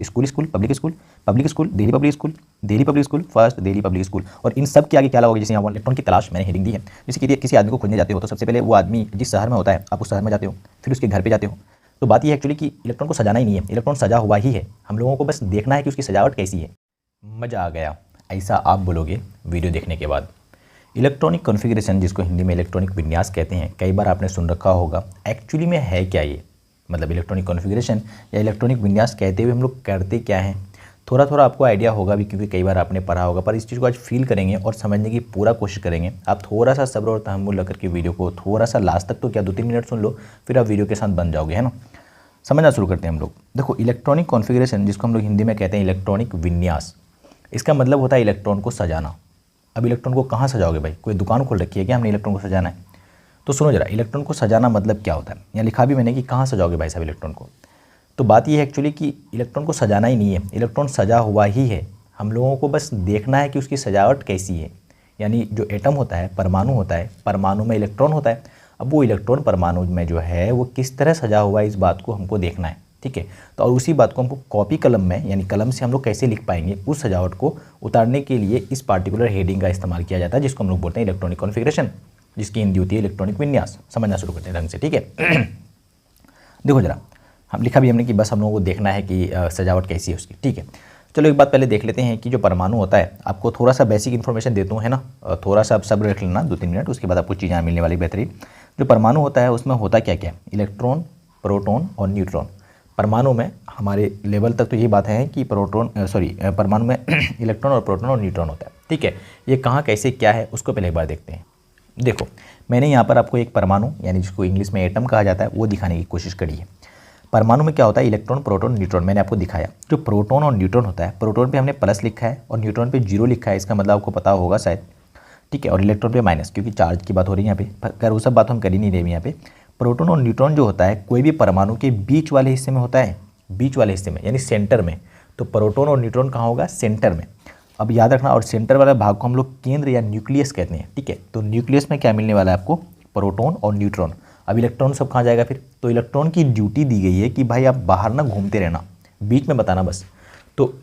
School school, public school, public school, Delhi public school, Delhi public school, first Delhi public school. और इन सब के आगे क्या लगोगे, जैसे यहाँ इलेक्ट्रॉन की तलाश मैंने हेडिंग दी है। जैसे कि किसी आदमी को खोजने जाते हो तो सबसे पहले वो आदमी जिस शहर में होता है आप उस शहर में जाते हो, फिर उसके घर पर जाते हो। तो बात ये एक्चुअली कि इलेक्ट्रॉन को सजाना ही नहीं है, इलेक्ट्रॉन सजा हुआ ही है, हम लोगों को बस देखना है कि उसकी सजावट कैसी है। मज़ा आ गया, ऐसा आप बोलोगे वीडियो देखने के बाद। इलेक्ट्रॉनिक कॉन्फ़िगरेशन, जिसको हिंदी में इलेक्ट्रॉनिक विन्यास कहते हैं, कई बार आपने सुन रखा होगा। एक्चुअली में है क्या ये, मतलब इलेक्ट्रॉनिक कॉन्फ़िगरेशन या इलेक्ट्रॉनिक विन्यास कहते हुए हम लोग करते क्या हैं, थोड़ा थोड़ा आपको आइडिया होगा भी, क्योंकि कई बार आपने पढ़ा होगा। पर इस चीज़ को आज फील करेंगे और समझने की पूरा कोशिश करेंगे। आप थोड़ा सा सब्र और तहम्मुल रख करके वीडियो को थोड़ा सा लास्ट तक, तो क्या 2-3 मिनट सुन लो, फिर आप वीडियो के साथ बन जाओगे, है ना। समझना शुरू करते हैं हम लोग। देखो, इलेक्ट्रॉनिक कॉन्फ़िगरेशन, जिसको हम लोग हिंदी में कहते हैं इलेक्ट्रॉनिक विन्यास, इसका मतलब होता है इलेक्ट्रॉन को सजाना। अब इलेक्ट्रॉन को कहाँ सजाओगे भाई, कोई दुकान खोल रखी है क्या हमने इलेक्ट्रॉन को सजाना है? तो सुनो जरा, इलेक्ट्रॉन को सजाना मतलब क्या होता है। यहाँ लिखा भी मैंने कि कहाँ सजाओगे भाई साहब इलेक्ट्रॉन को। तो बात ये है एक्चुअली कि इलेक्ट्रॉन को सजाना ही नहीं है, इलेक्ट्रॉन सजा हुआ ही है, हम लोगों को बस देखना है कि उसकी सजावट कैसी है। यानी जो एटम होता है, परमाणु होता है, परमाणु में इलेक्ट्रॉन होता है। अब वो इलेक्ट्रॉन परमाणु में जो है वो किस तरह सजा हुआ है, इस बात को हमको देखना है, ठीक है। तो और उसी बात को हमको कॉपी कलम में, यानी कलम से हम लोग कैसे लिख पाएंगे, उस सजावट को उतारने के लिए इस पार्टिकुलर हेडिंग का इस्तेमाल किया जाता है, जिसको हम लोग बोलते हैं इलेक्ट्रॉनिक कॉन्फ़िगरेशन, जिसकी हिंदी होती है इलेक्ट्रॉनिक विन्यास। समझना शुरू करते हैं ढंग से, ठीक है। देखो जरा, हम लिखा भी हमने कि बस हम लोगों को देखना है कि सजावट कैसी है उसकी, ठीक है। चलो एक बात पहले देख लेते हैं कि जो परमाणु होता है, आपको थोड़ा सा बेसिक इन्फॉर्मेशन देता हूँ, है ना। थोड़ा सा आप सब्र रख लेना 2-3 मिनट, उसके बाद आपको चीज़ें मिलने वाली बेहतरीन। जो परमाणु होता है उसमें होता क्या क्या, इलेक्ट्रॉन, प्रोटॉन और न्यूट्रॉन। परमाणु में हमारे लेवल तक तो ये बात है कि परमाणु में इलेक्ट्रॉन और प्रोटॉन और न्यूट्रॉन होता है, ठीक है। ये कहाँ कैसे क्या है उसको पहले एक बार देखते हैं। देखो, मैंने यहाँ पर आपको एक परमाणु, यानी जिसको इंग्लिश में एटम कहा जाता है, वो दिखाने की कोशिश करी है। परमाणु में क्या होता है, इलेक्ट्रॉन, प्रोटॉन, न्यूट्रॉन, मैंने आपको दिखाया। जो प्रोटॉन और न्यूट्रॉन होता है, प्रोटॉन पे हमने प्लस लिखा है और न्यूट्रॉन पे 0 लिखा है, इसका मतलब आपको पता होगा शायद, ठीक है। और इलेक्ट्रॉन पे माइनस, क्योंकि चार्ज की बात हो रही है यहाँ पे, खैर वो सब बात हम कर ही नहीं रहे यहाँ पे। प्रोटॉन और न्यूट्रॉन जो होता है, कोई भी परमाणु के बीच वाले हिस्से में होता है, बीच वाले हिस्से में यानी सेंटर में। तो प्रोटॉन और न्यूट्रॉन कहाँ होगा, सेंटर में। अब याद रखना, और सेंटर वाला भाग को हम लोग केंद्र या न्यूक्लियस कहते हैं, ठीक है। तो न्यूक्लियस में क्या मिलने वाला है आपको, प्रोटॉन और न्यूट्रॉन। अब इलेक्ट्रॉन सब कहाँ जाएगा फिर, तो इलेक्ट्रॉन की ड्यूटी दी गई है कि भाई आप बाहर ना घूमते रहना, बीच में बताना बस। तो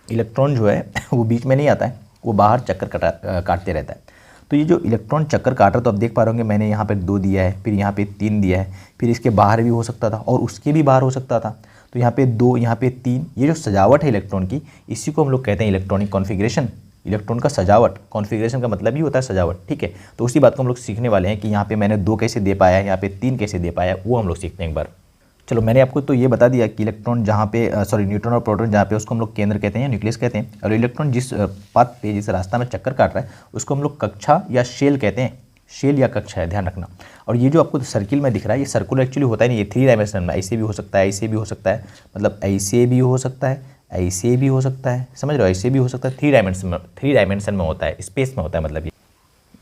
इलेक्ट्रॉन जो है वो बीच में नहीं आता है, वो बाहर चक्कर काटते रहता है। तो ये जो इलेक्ट्रॉन चक्कर काट रहा, तो आप देख पा रहे होंगे मैंने यहाँ पर 2 दिया है, फिर यहाँ पे 3 दिया है, फिर इसके बाहर भी हो सकता था और उसके भी बाहर हो सकता था। तो यहाँ पे 2, यहाँ पे 3, ये जो सजावट है इलेक्ट्रॉन की, इसी को हम लोग कहते हैं इलेक्ट्रॉनिक कॉन्फ़िगरेशन। इलेक्ट्रॉन का सजावट, कॉन्फ़िगरेशन का मतलब ही होता है सजावट, ठीक है। तो उसी बात को हम लोग सीखने वाले हैं कि यहाँ पे मैंने 2 कैसे दे पाया है, यहाँ पे 3 कैसे दे पाया है, वो हम लोग सीखते हैं एक बार। चलो, मैंने आपको तो ये बता दिया कि इलेक्ट्रॉन जहाँ पे न्यूट्रॉन और प्रोटॉन जहाँ पे, उसको हम लोग केंद्र कहते हैं, न्यूक्लियस कहते हैं। और इलेक्ट्रॉन जिस पाथ पे, जिस रास्ता में चक्कर काट रहा है, उसको हम लोग कक्षा या शेल कहते हैं। शेल या कक्षा है, ध्यान रखना। और ये जो आपको सर्किल में दिख रहा है, ये सर्कुलर एक्चुअली होता है नहीं, ये 3 डायमेंशन में, ऐसे भी हो सकता है, ऐसे भी हो सकता है, मतलब ऐसे भी हो सकता है, ऐसे भी हो सकता है, समझ रहे हो, ऐसे भी हो सकता है। 3 डायमेंशन में होता है, स्पेस में होता है मतलब ये।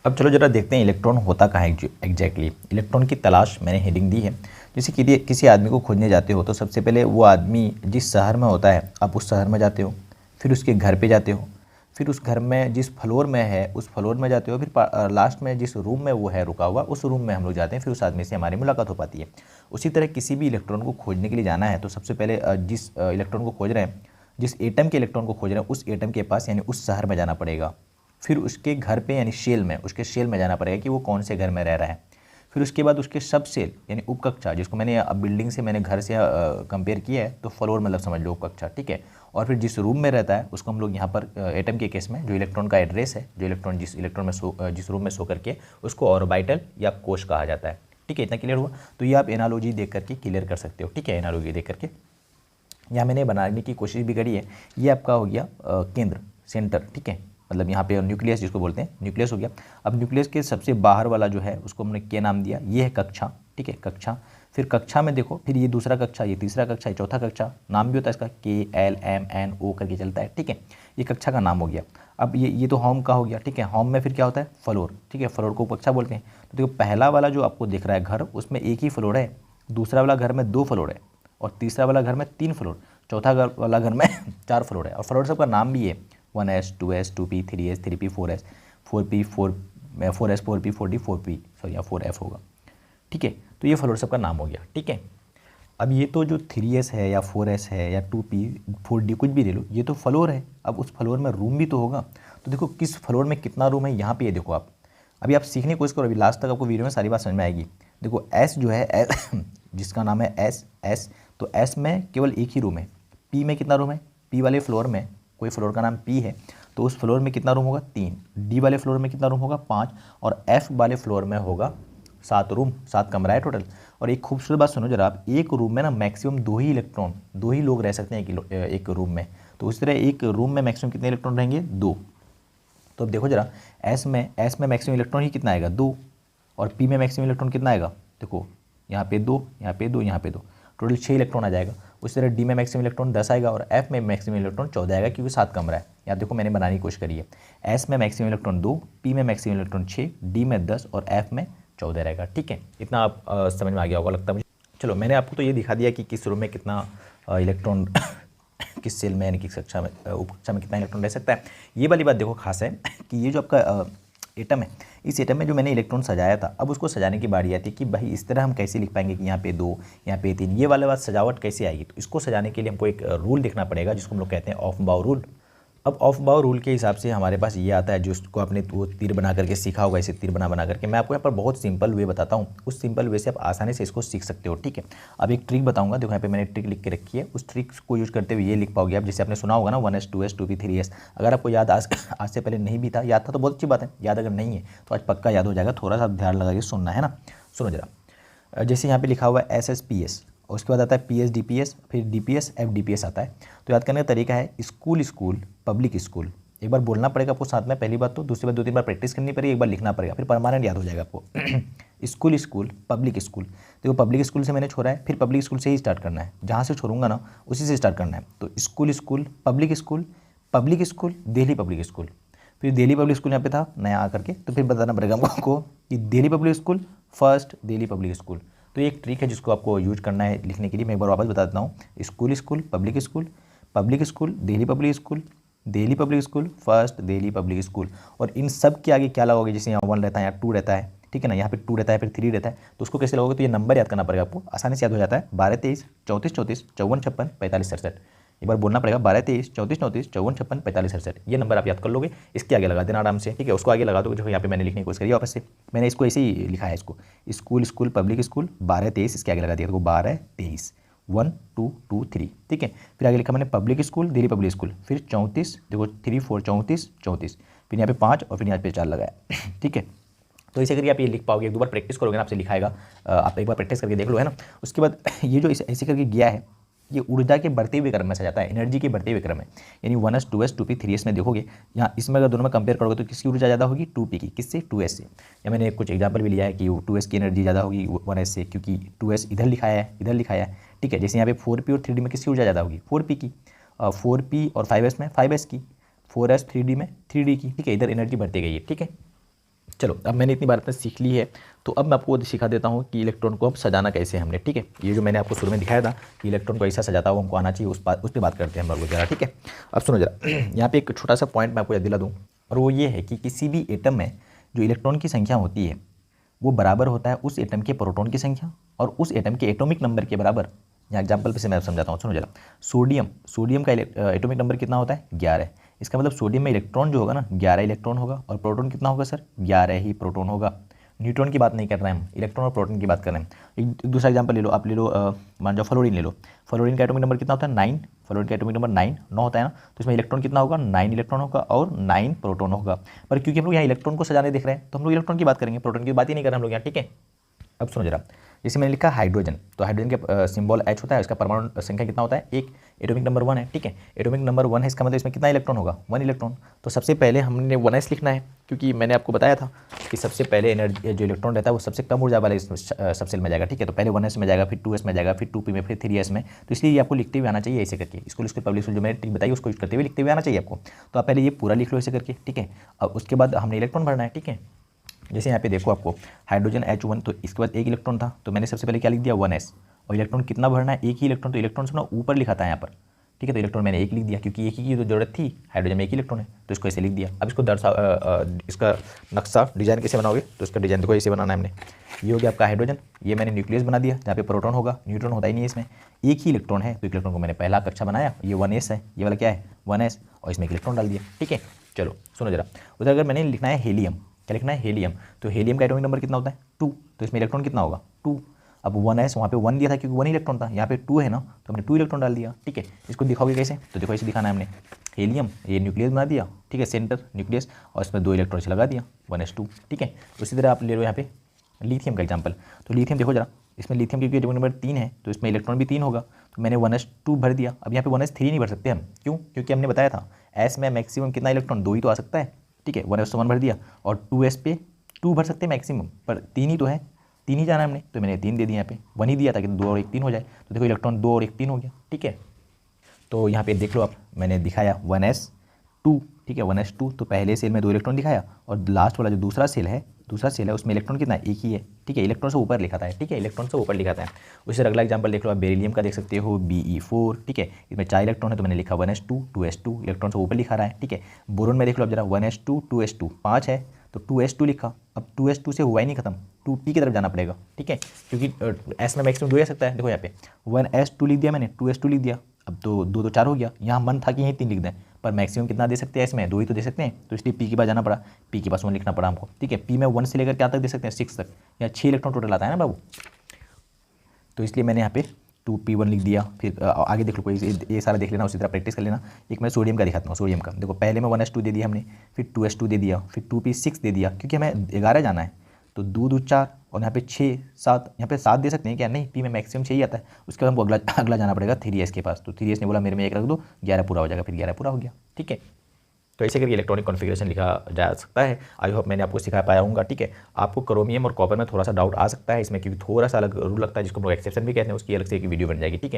अब चलो जरा देखते हैं इलेक्ट्रॉन होता कहाँ है एग्जैक्टली। इलेक्ट्रॉन की तलाश मैंने हेडिंग दी है। जैसे कि किसी आदमी को खोजने जाते हो तो सबसे पहले वो आदमी जिस शहर में होता है आप उस शहर में जाते हो, फिर उसके घर पे जाते हो, फिर उस घर में जिस फ्लोर में है उस फ्लोर में जाते हो, फिर लास्ट में जिस रूम में वो है रुका हुआ, उस रूम में हम लोग जाते हैं, फिर उस आदमी से हमारी मुलाकात हो पाती है। उसी तरह किसी भी इलेक्ट्रॉन को खोजने के लिए जाना है तो सबसे पहले जिस इलेक्ट्रॉन को खोज रहे हैं, जिस एटम के इलेक्ट्रॉन को खोज रहे हैं, उस एटम के पास यानी उस शहर में जाना पड़ेगा। फिर उसके घर पे यानी शेल में, उसके शेल में जाना पड़ेगा कि वो कौन से घर में रह रहा है। फिर उसके बाद उसके सब सेल यानी उपकक्षा, जिसको मैंने अब बिल्डिंग से मैंने घर से कंपेयर किया है, तो फ्लोर मतलब समझ लो उपकक्षा, ठीक है। और फिर जिस रूम में रहता है उसको हम लोग यहाँ पर एटम के केस में जो इलेक्ट्रॉन का एड्रेस है, जो इलेक्ट्रॉन जिस रूम में सो करके, उसको ऑर्बिटल या कोश कहा जाता है, ठीक है। इतना क्लियर हुआ। तो ये आप एनालॉजी देख करके क्लियर कर सकते हो, ठीक है। एनालॉजी देख करके यहाँ मैंने बनाने की कोशिश भी करी है। ये आपका हो गया केंद्र, सेंटर, ठीक है। मतलब यहाँ पे न्यूक्लियस जिसको बोलते हैं, न्यूक्लियस हो गया। अब न्यूक्लियस के सबसे बाहर वाला जो है उसको हमने क्या नाम दिया, ये है कक्षा, ठीक है, कक्षा। फिर कक्षा में देखो, फिर ये दूसरा कक्षा, ये तीसरा कक्षा, ये चौथा कक्षा, नाम भी होता है इसका KLMNO करके चलता है, ठीक है। ये कक्षा का नाम हो गया। अब ये तो होम का हो गया, ठीक है। होम में फिर क्या होता है, फ्लोर, ठीक है, फ्लोर को कक्षा बोलते हैं। तो देखो पहला वाला जो आपको दिख रहा है घर, उसमें 1 ही फ्लोर है, दूसरा वाला घर में 2 फ्लोर है, और तीसरा वाला घर में 3 फ्लोर, चौथा वाला घर में 4 फ्लोर है। और फ्लोर सबका नाम भी है 1S 2S 2P 3S 3P 4S 4P 4S 4P 4D 4P, sorry 4F होगा, ठीक है। तो ये फ्लोर सबका नाम हो गया, ठीक है। अब ये तो जो 3s है या 4s है या 2p 4d कुछ भी ले लो, ये तो फ्लोर है। अब उस फ्लोर में रूम भी तो होगा, तो देखो किस फ्लोर में कितना रूम है यहाँ पे ये देखो आप। अभी आप सीखने की कोशिश करो, अभी लास्ट तक आपको वीडियो में सारी बात समझ में आएगी। देखो s जो है जिसका नाम है s, तो s में केवल एक ही रूम है। p में कितना रूम है, p वाले फ्लोर में कोई फ्लोर का नाम p है तो उस फ्लोर में कितना रूम होगा 3, d वाले फ्लोर में कितना रूम होगा 5 और f वाले फ्लोर में होगा 7 रूम, 7 कमरा है टोटल। और एक खूबसूरत बात सुनो जरा आप, एक रूम में ना मैक्सिमम 2 ही इलेक्ट्रॉन, 2 ही लोग रह सकते हैं एक रूम में। तो उस तरह एक रूम में मैक्सिमम कितने इलेक्ट्रॉन रहेंगे 2। तो अब देखो जरा s में मैक्सिमम इलेक्ट्रॉन ही कितना आएगा 2 और p में मैक्सिमम इलेक्ट्रॉन कितना आएगा, देखो यहाँ पे 2, यहाँ पे 2, यहाँ पे 2, टोटल 6 इलेक्ट्रॉन आ जाएगा। उस तरह डी में मैक्सिमम इलेक्ट्रॉन 10 आएगा और एफ में मैक्सिमम इलेक्ट्रॉन 14 आएगा क्योंकि 7 कमरा है। यहाँ देखो मैंने बनाने की कोशिश करी है, एस में मैक्सिमम इलेक्ट्रॉन 2, पी में मैक्सिमम इलेक्ट्रॉन 6, डी में 10 और एफ में 14 रहेगा। ठीक है, इतना आप समझ में आ गया होगा लगता है मुझे। चलो मैंने आपको तो ये दिखा दिया कि किस रूम में कितना इलेक्ट्रॉन किस सेल में यानी कि कक्षा में उपकक्षा में कितना इलेक्ट्रॉन रह सकता है। ये वाली बात देखो खास है कि ये जो आपका एटम है, इस एटम में जो मैंने इलेक्ट्रॉन सजाया था, अब उसको सजाने की बारी आती है कि भाई इस तरह हम कैसे लिख पाएंगे कि यहाँ पे 2, यहाँ पे 3, ये वाला बात सजावट कैसे आएगी। तो इसको सजाने के लिए हमको एक रूल देखना पड़ेगा जिसको हम लोग कहते हैं ऑफ बाउ रूल। अब ऑफ बाउ रूल के हिसाब से हमारे पास ये आता है, जो उसको आपने वो तीर बना करके सीखा होगा, इसे तीर बना करके मैं आपको यहाँ पर बहुत सिंपल वे बताता हूँ, उस सिंपल वे से आप आसानी से इसको सीख सकते हो। ठीक है, अब एक ट्रिक बताऊंगा, देखो यहाँ पे मैंने ट्रिक लिख के रखी है, उस ट्रिक को यूज करते हुए ये लिख पाओगे आप, जैसे आपने सुना होगा ना 1s 2s 2p 3s। अगर आपको याद आज से पहले नहीं भी था, याद था तो बहुत अच्छी बात है, याद अगर नहीं है तो आज पक्का याद हो जाएगा, थोड़ा सा ध्यान लगा के सुनना है ना। सुनो जरा, जैसे यहाँ पे लिखा हुआ है SSPS, और उसके बाद आता है PS DPS, फिर DPS FDPS आता है। तो याद करने का तरीका है स्कूल पब्लिक स्कूल, एक बार बोलना पड़ेगा आपको साथ में, पहली बात तो, दूसरी बात 2-3 बार प्रैक्टिस करनी पड़ेगी, एक बार लिखना पड़ेगा, फिर परमानेंट याद हो जाएगा आपको। स्कूल पब्लिक स्कूल, देखो पब्लिक स्कूल से मैंने छोड़ा है, फिर पब्लिक स्कूल से ही स्टार्ट करना है, जहाँ से छोड़ूंगा ना उसी से स्टार्ट करना है। तो school public school Delhi public school, फिर दिल्ली पब्लिक स्कूल यहाँ पे था नया आकर के, तो फिर बताना पड़ेगा आपको कि Delhi public school first Delhi public school. तो ये एक ट्रिक है जिसको आपको यूज करना है लिखने के लिए। मैं एक बार वापस बता देता हूँ, school public school Delhi public school first Delhi public school. और इन सब के आगे क्या लगाओगे, जैसे यहाँ 1 रहता है, यहाँ 2 रहता है, ठीक है ना, यहाँ पे 2 रहता है, फिर 3 रहता है, तो उसको कैसे लगाओगे, तो ये नंबर याद करना पड़ेगा आपको, आसानी से याद हो जाता है, 12 23 34 34 54 56 45 67। एक बार बोलना पड़ेगा, 12 23 34 34 54 56 45 67, ये नंबर आप याद कर लोगे, इसके आगे लगा देना आराम से। ठीक है, उसको आगे लगा दोगे, जो यहाँ पे मैंने लिखने की कोशिश करी वापस से, मैंने इसको ऐसे ही लिखा है, इसको स्कूल पब्लिक स्कूल 12 23 इसके आगे लगा दिया, तो 12 23 1 2 2 3। ठीक है, फिर आगे लिखा मैंने public school Delhi public school, फिर 34, देखो 3 4 34, फिर यहाँ पे 5 और फिर यहाँ पे 4 लगाया। ठीक है, तो इसे करके आप ये लिख पाओगे, एक दो बार प्रैक्टिस करोगे ना आपसे लिखाएगा, आप एक बार प्रैक्टिस करके देख लो, है ना। उसके बाद ये जो ऐसे करके गया है, ये ऊर्जा के बढ़ते हुए क्रम में सजाता है, एनर्जी के बढ़ते हुए क्रम में, यानी 1s 2s 2p 3s में देखोगे, यहाँ इसमें अगर दोनों में कंपेयर करोगे तो किसकी ऊर्जा ज़्यादा होगी 2p की, किससे 2s से। या मैंने कुछ एग्जांपल भी लिया है कि 2s की एनर्जी ज़्यादा होगी 1s से, क्योंकि 2s इधर लिखाया है। ठीक है, जैसे यहाँ पे 4p और 3d में किसकी ऊर्जा ज़्यादा होगी 4p की, 4p और 5s में 5s की, 4s 3d में 3d की। ठीक है, इधर एनर्जी बढ़ती गई है। ठीक है, चलो अब मैंने इतनी बार अपने सीख ली है, तो अब मैं आपको सिखा देता हूँ कि इलेक्ट्रॉन को अब सजाना कैसे हमने। ठीक है, ये जो मैंने आपको शुरू में दिखाया था कि इलेक्ट्रॉन को ऐसा सजाता हुआ हमको आना चाहिए, उस पर बात करते हैं हम लोग जरा। ठीक है, अब सुनो जरा, यहाँ पे एक छोटा सा पॉइंट मैं आपको याद दिला दूँ, और वो ये है कि किसी भी एटम में जो इलेक्ट्रॉन की संख्या होती है वो बराबर होता है उस एटम के प्रोटॉन की संख्या और उस एटम के एटॉमिक नंबर के बराबर। यहाँ एग्जाम्पल पे से मैं समझाता हूँ, सुनो जरा। सोडियम का एटॉमिक नंबर कितना होता है 11। इसका मतलब सोडियम में इलेक्ट्रॉन जो होगा ना 11 इलेक्ट्रॉन होगा, और प्रोटॉन कितना होगा सर 11 ही प्रोटॉन होगा। न्यूट्रॉन की बात नहीं कर रहे हैं हम, इलेक्ट्रॉन और प्रोटॉन की बात कर रहे हैं। एक दूसरा एग्जाम्पल ले लो, आप ले लो मान जाओ फ्लोरीन ले लो, फ्लोरीन का एटॉमिक नंबर कितना होता है 9, फ्लोरीन का एटॉमिक नंबर 9 होता है ना, तो इसमें इलेक्ट्रॉन कितना होगा 9 इलेक्ट्रॉन होगा और 9 प्रोटॉन होगा। पर क्योंकि हम लोग यहाँ इलेक्ट्रॉन को सजाने देख रहे हैं तो हम लोग इलेक्ट्रॉन की बात करेंगे, प्रोटॉन की बात ही नहीं कर रहे हम लोग यहाँ। ठीक है, अब सुनो जरा, जैसे मैंने लिखा हाइड्रोजन, तो हाइड्रोजन का सिंबल H होता है, उसका परमाणु संख्या कितना होता है 1, एटॉमिक नंबर 1 है। ठीक है, एटॉमिक नंबर 1 है, इसका मतलब इसमें कितना इलेक्ट्रॉन होगा 1 इलेक्ट्रॉन। तो सबसे पहले हमने 1s लिखना है, क्योंकि मैंने आपको बताया था कि सबसे पहले एनर्जी जो इलेक्ट्रॉन रहता है वो सबसे कम ऊर्जा वाले सबसेल में जाएगा। ठीक है, तो पहले 1s में जाएगा, फिर 2s में जाएगा, फिर 2p में, फिर 3s में। तो इसलिए ये आपको लिखते हुए आना चाहिए ऐसे करके, स्कूल पब्लिक स्कूल जो मैंने ट्रिक बताई उसको यूज करते हुए लिखते हुए आना चाहिए आपको। तो आप पहले ये पूरा लिख लो ऐसे करके। ठीक है, अब उसके बाद हमने इलेक्ट्रॉन भरना है। ठीक है, जैसे यहाँ पे देखो आपको हाइड्रोजन H1, तो इसके बाद एक इलेक्ट्रॉन था, तो मैंने सबसे पहले क्या लिख दिया 1s, और इलेक्ट्रॉन कितना भरना है एक ही इलेक्ट्रॉन, तो इलेक्ट्रॉन से ना ऊपर लिखा था यहाँ पर, ठीक है। तो इलेक्ट्रॉन मैंने एक लिख दिया क्योंकि एक ही की तो जरूरत थी, हाइड्रोजन में एक ही इलेक्ट्रॉन है तो इसको ऐसे लिख दिया। अब इसको इसका नक्शा डिजाइन कैसे बनाओगे, तो इसका डिजाइन देखो ऐसे बनाना है हमने। ये हो गया आपका हाइड्रोजन, ये मैंने न्यूक्लियस बना दिया जहाँ पे प्रोटॉन होगा, न्यूट्रॉन होता ही नहीं है इसमें, एक ही इलेक्ट्रॉन है तो इलेक्ट्रॉन को मैंने पहला कक्षा बनाया, ये 1s है, ये वाला क्या है 1s, और इसमें एक इलेक्ट्रॉन डाल दिया। ठीक है, चलो सुनो जरा। उधर अगर मैंने लिखना है हीलियम, क्या लिखना है हीलियम, तो हीलियम का एटॉमिक नंबर कितना होता है 2, तो इसमें इलेक्ट्रॉन कितना होगा 2। अब 1s वहाँ पे 1 दिया था क्योंकि 1 इलेक्ट्रॉन था, यहाँ पे 2 है ना तो हमने 2 इलेक्ट्रॉन डाल दिया। ठीक है, इसको दिखाओगे कैसे, तो देखो ऐसे दिखाना है हमने, हीलियम ये न्यूक्लियस बना दिया, ठीक है सेंटर न्यूक्लियस, और इसमें 2 इलेक्ट्रॉन से लगा दिया 1s2। ठीक है, उसी तरह आप ले लो यहाँ पे लिथियम का एग्जाम्पल, तो लिथियम देखो जरा, इसमें लिथियम क्योंकि एटॉमिक नंबर 3 है तो इसमें इलेक्ट्रॉन भी 3 होगा, तो मैंने 1s2 भर दिया। अब यहाँ पे 1s3 नहीं भर सकते हम, क्यों, क्योंकि हमने बताया था s में मैक्सिमम कितना इलेक्ट्रॉन 2 ही तो आ सकता है। ठीक है, 1s1 भर दिया, और 2s पे 2 भर सकते हैं मैक्सिमम, पर 3 ही तो है, 3 ही जाना हमने, तो मैंने 3 दे दिया, यहाँ पे 1 ही दिया था कि 2 और 1 3 हो जाए, तो देखो इलेक्ट्रॉन 2 और 1 3 हो गया। ठीक है, तो यहाँ पे देख लो आप, मैंने दिखाया 1s2, ठीक है 1s2, तो पहले सेल में 2 इलेक्ट्रॉन दिखाया, और लास्ट वाला जो दूसरा सेल है उसमें इलेक्ट्रॉन कितना एक ही है। ठीक है, इलेक्ट्रॉन से ऊपर लिखा था, ठीक है इलेक्ट्रॉन से ऊपर लिखा था। उसी से अगला एग्जांपल देख लो आप, बेरिलियम का देख सकते हो Be4, ठीक है इसमें 4 इलेक्ट्रॉन है तो मैंने लिखा 1s2 2s2, इलेक्ट्रॉन से ऊपर लिखा रहा है। ठीक है, बोरोन में देख लो आप जरा 1s2 2s2 5 है तो 2s2 लिखा, अब 2s2 से हुआ ही नहीं खत्म, 2p की तरफ जाना पड़ेगा। ठीक है, क्योंकि s में मैक्सिमम 2 आ सकता है, देखो यहाँ पे 1s2 लिख दिया मैंने, 2s2 लिख दिया, अब तो 2 तो 4 हो गया, यहाँ मन था कि यहीं 3 लिख दें, पर मैक्सिमम कितना दे सकते हैं इसमें 2 ही तो दे सकते हैं, तो इसलिए पी के पास जाना पड़ा, पी के पास 1 लिखना पड़ा हमको। ठीक है, पी में 1 से लेकर क्या तक दे सकते हैं 6 तक, यहाँ 6 इलेक्ट्रॉन टोटल आता है ना बाबू, तो इसलिए मैंने यहाँ पे 2p1 लिख दिया। फिर आगे देख लो, कोई ये सारा देख लेना, उसी तरह प्रैक्टिस कर लेना। एक मैं सोडियम का दिखाता हूँ, सोडियम का देखो, पहले में 1s2 दे दिया हमने, फिर 2s2 दे दिया, फिर 2p6 दे दिया, क्योंकि हमें 11 जाना है, तो 2 2 4, और यहाँ पे 6 7, यहाँ पे 7 दे सकते हैं क्या, नहीं पी में मैक्सिमम 6 ही आता है। उसके बाद हमको अगला जाना पड़ेगा 3s के पास, तो 3s ने बोला मेरे में 1 रख दो, 11 पूरा हो जाएगा, फिर 11 पूरा हो गया। ठीक है, तो ऐसे करके इलेक्ट्रॉनिक कॉन्फ़िगरेशन लिखा जा सकता है। आई होप मैंने आपको सिखा पाया हूँ। ठीक है, आपको क्रोमियम और कॉपर में थोड़ा सा डाउट आ सकता है इसमें, क्योंकि थोड़ा सा अलग रूल लगता है जिसको हम लोग एक्सेप्शन भी कहते हैं, उसकी अलग से एक वीडियो बन जाएगी। ठीक है।